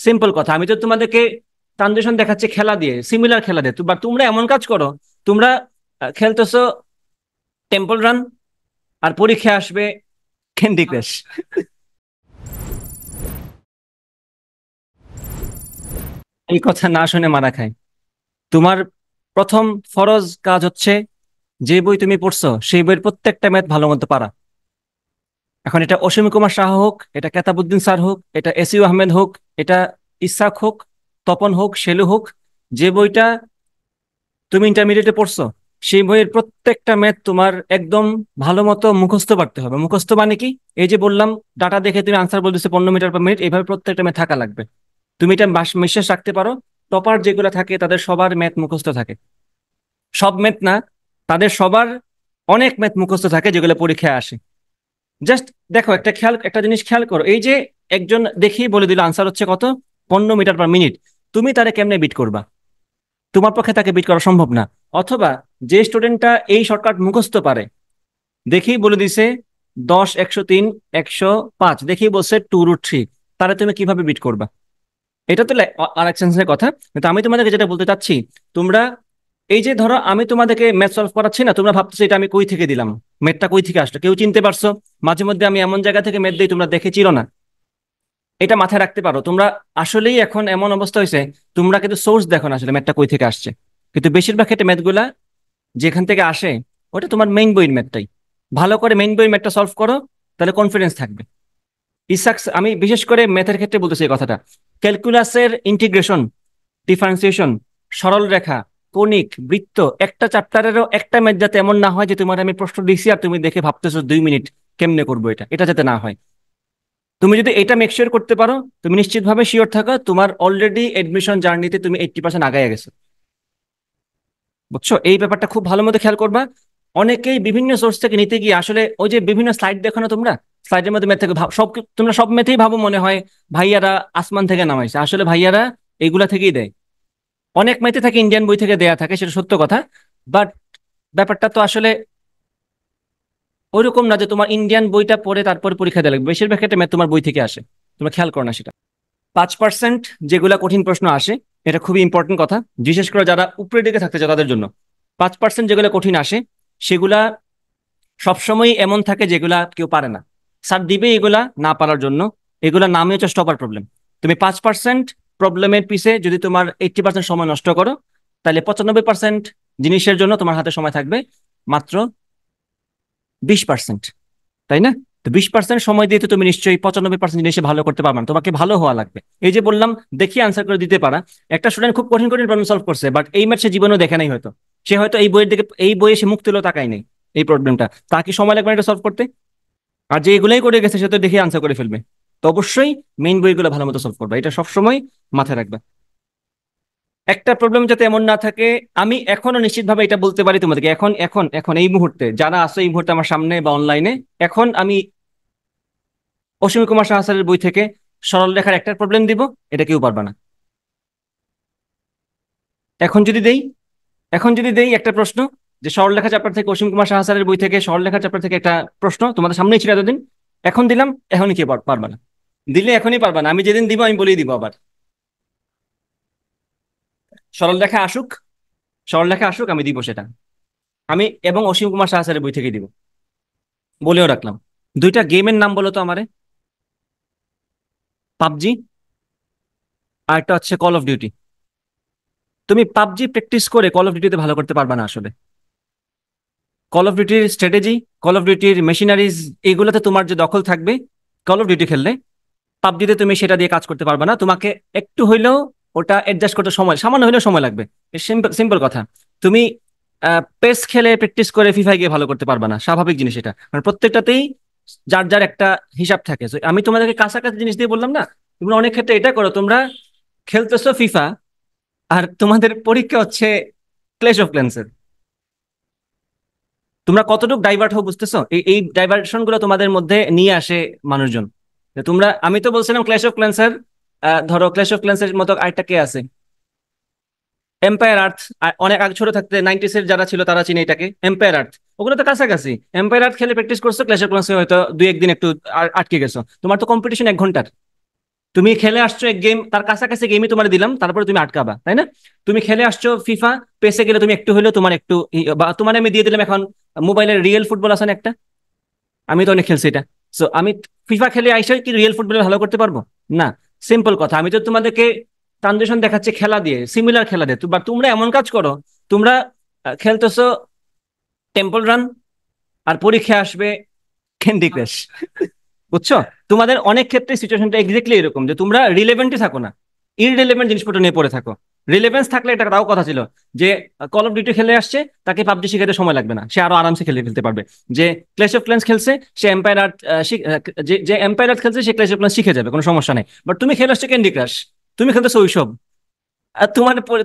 Simple কথা, আমি তো তোমাদেরকে ট্রানজিশন দেখাচ্ছি খেলা দিয়ে, সিমিলার খেলা দিয়ে, বা তোমরা এমন কাজ করো, তোমরা খেলতেছো টেম্পল রান, আর পরীক্ষা আসবে ক্যান্ডি ক্রাশ। এই কথা না শুনে মারা খায়। তোমার প্রথম ফরজ কাজ হচ্ছে, যে বই তুমি পড়ছো সেই বইয়ের প্রত্যেকটা ম্যাথ ভালো মতো পারা। এখন এটা অসীম কুমার শাহ হোক, এটা কেতাবুদ্দিন স্যার হোক, এটা এসইউ আহমেদ হোক, এটা ইসাক হোক, তপন হোক, শেলু হোক, যে বইটা তুমি ইন্টারমিডিয়েটে পড়ছো সেই বইয়ের প্রত্যেকটা ম্যাথ তোমার একদম ভালো মতো মুখস্থ পারতে হবে। মুখস্থ মানে কি? এই যে বললাম, ডাটা দেখে তুমি আনসার বলতেছো 15 মিটার/মিনিট, এইভাবে প্রত্যেকটা ম্যাথ থাকা লাগবে। তুমি এটা বিশ্বাস রাখতে পারো, টপার যেগুলো থাকে তাদের সবার ম্যাথ মুখস্থ থাকে। সব ম্যাথ না, তাদের সবার অনেক ম্যাথ মুখস্থ থাকে যেগুলো পরীক্ষায় আসে। জাস্ট দেখো, একটা জিনিস খেয়াল করো, এই যে একজন দেখেই বলে দিল আনসার হচ্ছে কত, 15 মিটার/মিনিট, তুমি তারে কেমনে বিট করবা? তোমার পক্ষে তাকে বিট করা সম্ভব না। অথবা যে স্টুডেন্টটা এই শর্টকাট মুখস্থ পারে, দেখেই বলে দিছে 10, 103, 105, দেখেই বলছে 2√3, তাহলে তুমি কিভাবে বিট করবা? এটা তো আর এক সেন্সের কথা। কিন্তু আমি তোমাদেরকে যেটা বলতে চাচ্ছি, তোমরা এই যে ধরো আমি তোমাদেরকে ম্যাথ সলভ করাচ্ছি না, তোমরা ভাবতেছো এটা আমি কই থেকে দিলাম, ম্যাথটা কই থেকে আসলো, কেউ চিনতে পারছো? মাঝে মধ্যে আমি এমন জায়গা থেকে ম্যাথ দিই তোমরা দেখে চিনো না। এটা মাথায় রাখতে পারো তোমরা। আসলেই এখন এমন অবস্থা হয়েছে, তোমরা কিন্তু সোর্স দেখো না আসলে ম্যাথটা কই থেকে আসছে। কিন্তু বেশিরভাগ ক্ষেত্রে ম্যাথগুলা যেখান থেকে আসে, ওটা তোমার মেইন বইয়ের ম্যাথটাই। ভালো করে মেইন বইয়ের ম্যাথটা সলভ করো, তাহলে কনফিডেন্স থাকবে। আমি বিশেষ করে ম্যাথের ক্ষেত্রে বলতেছি এই কথাটা। ক্যালকুলাসের ইন্টিগ্রেশন, ডিফারেন্সিয়েশন, সরল রেখা, কনিক, বৃত্ত, একটা চ্যাপ্টারেরও একটা ম্যাথ যাতে এমন না হয় যে তোমার আমি প্রশ্ন দিছি আর তুমি দেখে ভাবতেছো 2 মিনিট কেমনে করবো, এটা এটা যাতে না হয়। তুমি যদি এটা মেক শিওর করতে পারো, তুমি নিশ্চিতভাবে শিওর থাকো তোমার অলরেডি এডমিশন জার্নিতে তুমি 80% আগায় গেছো। বুঝছো? এই ব্যাপারটা খুব ভালো মতো খেয়াল করবা। অনেকেই বিভিন্ন সোর্স থেকে নিতে গিয়ে আসলে ওই যে বিভিন্ন স্লাইড দেখো না তোমরা, স্লাইডের মধ্যে ম্যাথ থেকে সব, তোমরা সব ম্যাথেই ভাবো মনে হয় ভাইয়ারা আসমান থেকে নামাইছে, আসলে ভাইয়ারা এইগুলা থেকেই দেয়। অনেক ম্যাথে থাকে ইন্ডিয়ান বই থেকে দেয়া থাকে, সেটা সত্য কথা। বাট ব্যাপারটা তো আসলে ওইরকম না যে তোমার ইন্ডিয়ান বইটা পড়ে তারপরে পরীক্ষা দেওয়া লাগবে। বেশিরভাগ ক্ষেত্রে ম্যাথ তোমার বই থেকে আসে, তোমরা খেয়াল করো না সেটা। 5% যেগুলা কঠিন প্রশ্ন আসে, এটা খুবই ইম্পর্টেন্ট কথা, বিশেষ করে যারা উপরের দিকে থাকতে চায় তাদের জন্য। 5% যেগুলো কঠিন আসে, সেগুলা সবসময় এমন থাকে যেগুলা কেউ পারে না। স্যার দিবে এগুলা না পারার জন্য, এগুলা নামে হচ্ছে স্টপার প্রবলেম। তুমি 5% প্রবলেমের পিছে যদি তোমার 80% সময় নষ্ট করো, তাহলে 95% জিনিসের জন্য তোমার হাতে সময় থাকবে মাত্র 20%। তাই না? তো 20% সময় দিয়ে তো তুমি নিশ্চয়ই 95% জিনিসে ভালো করতে পারবে না, তোমাকে ভালো হওয়া লাগবে। এই যে বললাম, দেখি আনসার করে দিতে পারা। একটা স্টুডেন্ট খুব কঠিন কঠিন প্রবলেম সলভ করছে, বাট এই ম্যাথ সে জীবনেও দেখে নাই হয়তো। সে হয়তো এই বইয়ের দিকে, এই বইয়ে সে মুখ তুলেও তাকায় নাই এই প্রবলেমটা, তা কি সময় লাগবে না এটা সলভ করতে? আর যে এগুলাই করে গেছে সে তো দেখে আনসার করে ফেলবে। তো অবশ্যই মেইন বইগুলো ভালো মতো সলভ করবে, এটা সবসময় মাথায় রাখবে। একটা প্রবলেম যাতে এমন না থাকে, আমি এখনো নিশ্চিতভাবে এটা বলতে পারি তোমাদেরকে, এখন এখন এখন এই মুহূর্তে যারা আছে এই মুহূর্তে আমার সামনে বা অনলাইনে, এখন আমি অসীম কুমার শাহ স্যারের বই থেকে সরল রেখার একটা প্রবলেম দিব, এটা কেউ পারবে না। এখন যদি দেই, একটা প্রশ্ন, যে সরলরেখা চ্যাপ্টার থেকে অসীম কুমার শাহ স্যারের বই থেকে সরলরেখা চ্যাপ্টার থেকে একটা প্রশ্ন তোমাদের সামনেই ছিল এতদিন, এখন দিলাম, এখনই কেউ পারবে না। দিলে এখনই পারবে না, আমি যেদিন দিব আমি বলেই দিব আবার। সরলরেখা আসুক, সরলরেখা আসুক, আমি দিব সেটা। আমি এবং অসীম কুমার শাহ স্যারের বই থেকে দিব, বলেও রাখলাম। দুইটা গেমের নাম বলো তো আমারে। পাবজি, আর একটা হচ্ছে কল অফ ডিউটি। তুমি পাবজি প্র্যাকটিস করে কল অফ ডিউটিতে ভালো করতে পারবে না আসলে। কল অফ ডিউটির স্ট্র্যাটেজি, কল অফ ডিউটির মেশিনারিজ, এগুলোতে তোমার যে দখল থাকবে, কল অফ ডিউটি খেললে পাবজিতে তুমি সেটা দিয়ে কাজ করতে পারবে না। তোমাকে একটু হইলেও ওটা অ্যাডজাস্ট করতে সময়, সামান্য হইলেও সময় লাগবে। সিম্পল সিম্পল কথা। তুমি পেস খেলে প্র্যাকটিস করে ফিফায় গিয়ে ভালো করতে পারবে না, স্বাভাবিক জিনিস এটা, মানে প্রত্যেকটাতেই যার যার একটা হিসাব থাকে। So, আমি তোমাদেরকে কাছাকাছি জিনিস দিয়ে বললাম না, তোমরা অনেক ক্ষেত্রে এটা করো, তোমরা খেলতেছো ফিফা আর তোমাদের পরীক্ষা হচ্ছে ক্ল্যাশ অফ ক্ল্যান্সের। তোমরা কতটুকু ডাইভার্ট হও বুঝতেছো? এই এই ডাইভার্সন গুলো তোমাদের মধ্যে নিয়ে আসে মানুষজন। যে তোমরা, আমি তো বলছিলাম ক্ল্যাশ অফ ক্ল্যান্সের, ধরো ক্ল্যাশ অফ ক্ল্যান্সের মতো আরেকটা কে আছে, এম্পায়ার আর্থ। অনেক আগে ছোট থাকতে 90s এর যারা ছিল তারা চিনে এটাকে, এম্পায়ার আর্থ। ওগুলো তো কাছাকাছি। এম্পায়ার আর্থ খেলে প্র্যাকটিস করছো, ক্ল্যাশ অফ ক্ল্যান্সে হয়তো 2-1 দিন একটু আটকে গেছো। তোমার তো কম্পিটিশন 1 ঘন্টার। তুমি খেলে আসছো এক গেম, তার কাছাকাছি গেমই তোমার দিলাম, তারপরে তুমি আটকাবা, তাই না? তুমি খেলে আসছো ফিফা, পেসে গেলে তুমি একটু হলেও তোমার একটু বা তোমার আমি দিয়ে দিলাম এখন মোবাইলের রিয়েল ফুটবল আছে না একটা, আমি তো অনেক খেলছি এটা। সো আমি ফিফা খেলে আইসা কি রিয়েল ফুটবলে ভালো করতে পারবো? না। সিম্পল কথা, আমি তো তোমাদেরকে ট্রানজিশন দেখাচ্ছি খেলা দিয়ে, সিমিলার খেলা দিয়ে। বা তোমরা এমন কাজ করো, তোমরা খেলতেছো টেম্পল রান, আর পরীক্ষা আসবে ক্যান্ডি ক্রাশ। বুঝছো? তোমাদের অনেক ক্ষেত্রে সিচুয়েশনটা এক্স্যাক্টলি এরকম যে তোমরা রিলেভেন্টই থাকো না, ইররিলেভেন্ট জিনিসপত্র নিয়ে পড়ে থাকো। রিলেভেন্স থাকলে এটা তাও কথা ছিল যে কল অফ ডিউটি খেলে আসছে, তাকে পাবজি শিখাতে সময় লাগবে না, সে আরো আরামসে খেলে ফেলতে পারবে। যে ক্ল্যাশ অফ ক্ল্যান্স খেলছে, সে এম্পায়ার আর্ট, যে যে এম্পায়ার আর্ট খেলছে সে ক্ল্যাশ অফ ক্ল্যান্স শিখে যাবে, কোনো সমস্যা নেই। বাট তুমি খেলে আসছো ক্যান্ডি ক্রাশ, তুমি খেলতেছো ওইসব। আর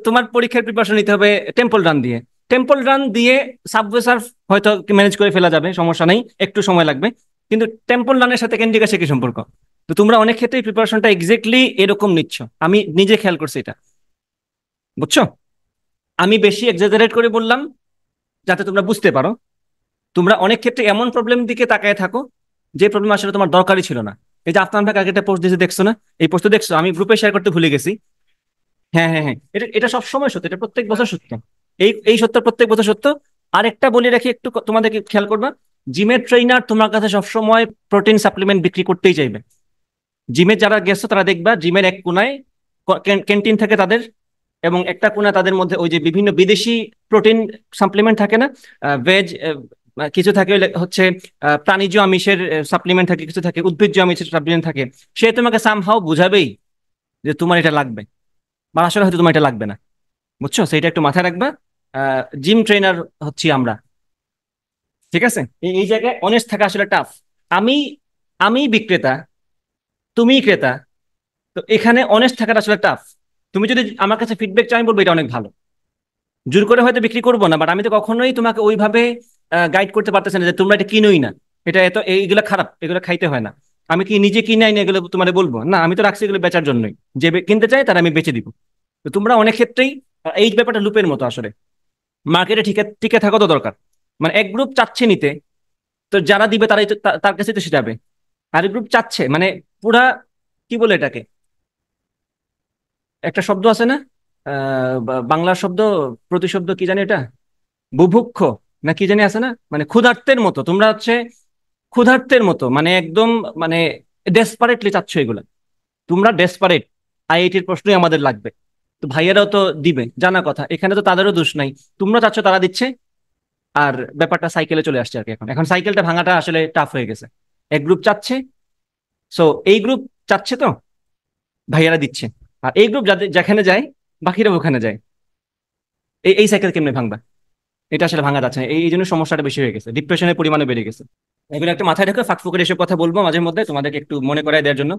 তোমার পরীক্ষার প্রিপারেশন নিতে হবে টেম্পল রান দিয়ে। টেম্পল রান দিয়ে সাবওয়ে সার্ফ হয়তো ম্যানেজ করে ফেলা যাবে, সমস্যা নেই, একটু সময় লাগবে। কিন্তু টেম্পল রানের সাথে ক্যান্ডি ক্রাশের কি সম্পর্ক? তো তোমরা অনেক ক্ষেত্রেই প্রিপারেশনটা এক্স্যাক্টলি এরকম নিচ্ছ, আমি নিজে খেয়াল করছি এটা। বুঝছো? আমি বেশি এক্সাজারেট করে বললাম যাতে তোমরা বুঝতে পারো। তোমরা অনেক ক্ষেত্রে এমন প্রবলেম দিকে তাকায় থাকো যে প্রবলেম আসলে তোমার দরকারই ছিল না। এই যে আফতান ভাই আগে একটা পোস্ট দিয়েছে, দেখছো না? এই পোস্ট দেখছো? আমি গ্রুপে শেয়ার করতে ভুলে গেছি। হ্যাঁ, হ্যাঁ, হ্যাঁ, এটা এটা সবসময় সত্য, এটা প্রত্যেক বছর সত্য। এই সত্য, প্রত্যেক বছর সত্য। আরেকটা বলে রাখি, একটু তোমাদেরকে খেয়াল করবা, জিমের ট্রেইনার তোমার কাছে সবসময় প্রোটিন সাপ্লিমেন্ট বিক্রি করতেই চাইবে। জিমে যারা গেছো তারা দেখবা জিমের এক কোনায় ক্যান্টিন থাকে তাদের, এবং একটা কোণা তাদের মধ্যে ওই যে বিভিন্ন বিদেশি প্রোটিন সাপ্লিমেন্ট থাকে না, ভেজ কিছু থাকে, হচ্ছে প্রাণীজ আমিষের সাপ্লিমেন্ট থাকে, কিছু থাকে উদ্ভিজ্জ আমিষের সাপ্লিমেন্ট থাকে। সে তোমাকে সামহাও বুঝাবেই যে তোমার এটা লাগবে, বা আসলে হয়তো তোমার এটা লাগবে না। বুঝছো? সেটা একটু মাথায় রাখবা। জিম ট্রেনার হচ্ছি আমরা, ঠিক আছে? এই জায়গায় অনেস্ট থাকা আসলে টাফ। আমি আমি বিক্রেতা, তুমি ক্রেতা, তো এখানে অনেস্ট থাকাটা আসলে টাফ। তুমি যদি আমার কাছে ফিডব্যাক চাও, আমি বলবো এটা অনেক ভালো। জোর করে হয়তো বিক্রি করবো না, বাট আমি তো কখনোই তোমাকে ওইভাবে গাইড করতে পারতেছি না যে তোমরা এটা কিনোই না, এটা এত এইগুলো খারাপ, এগুলো খাইতে হয় না। আমি কি নিজে কিনে না এগুলো তোমার বলবো? না, আমি তো রাখছি এগুলো বেচার জন্যই। যে কিনতে চাই তারা আমি বেচে দিব। তো তোমরা অনেক ক্ষেত্রেই এই ব্যাপারটা লুপের মতো আসলে, মার্কেটে টিকে টিকে থাকা তো দরকার। মানে এক গ্রুপ চাচ্ছে নিতে, তো যারা দিবে তারাই তো তার কাছে তো সে যাবে। আরেক গ্রুপ চাচ্ছে মানে পুরা, কি বলে এটাকে, একটা শব্দ আছে না, বাংলা শব্দ, প্রতিশব্দ কি জানি এটা, বুভুক্ষ না কি জানি আছে না, মানে ক্ষুধার্তের মতো তোমরা হচ্ছে, ক্ষুধার্তের মতো মানে একদম, মানে ডেসপারেটলি চাচ্ছ এগুলা। তোমরা ডেসপারেট, আইআইটির প্রশ্নই আমাদের লাগবে। তো ভাইয়ারাও তো দিবে, জানা কথা, এখানে তো তাদেরও দোষ নাই। তোমরা চাচ্ছ, তারা দিচ্ছে। আর ব্যাপারটা সাইকেলে চলে আসছে আর কি, এখন এখন সাইকেলটা ভাঙাটা আসলে টাফ হয়ে গেছে। এক গ্রুপ চাচ্ছে, সো এই গ্রুপ চাচ্ছে তো ভাইয়ারা দিচ্ছে, আর এই গ্রুপ যাদের যেখানে যায় বাকিরা ওখানে যায়। এই সাইকেল কেমনে ভাঙবা? এটা আসলে ভাঙা যাচ্ছে না, এই জন্য সমস্যাটা বেশি হয়ে গেছে, ডিপ্রেশনের পরিমাণও বেড়ে গেছে। এগুলো একটা মাথায় রেখে ফাঁক ফুকের এসব কথা বলবো মাঝে মধ্যে তোমাদেরকে একটু মনে করাই দেওয়ার জন্য।